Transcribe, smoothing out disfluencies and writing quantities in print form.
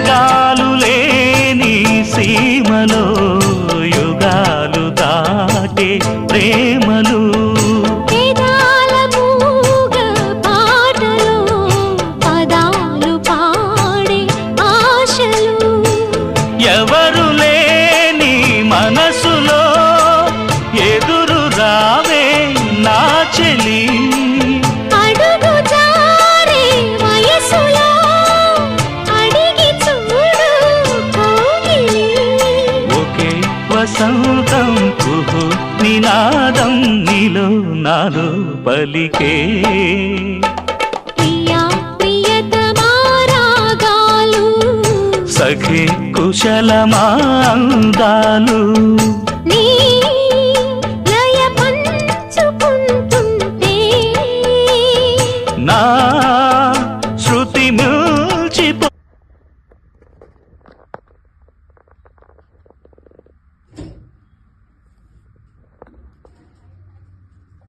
రాగాలు లేని సీమలో యుగాలు దాటే ప్రేమలు వేదాల మూగ పాటలో పదాలు పాడే ఆశలు ఎవరు లేని మనసులో ఎదురు రావే నా చెలి అడుగు జారే వయసులో అడిగి చూడు కోగిలి ఒకే వసంతం కుహు నినాదం నీలో నాలో పలికే ప్రియా ప్రియతమా రాగాలు సఖి కుశలమా అందాలు నీ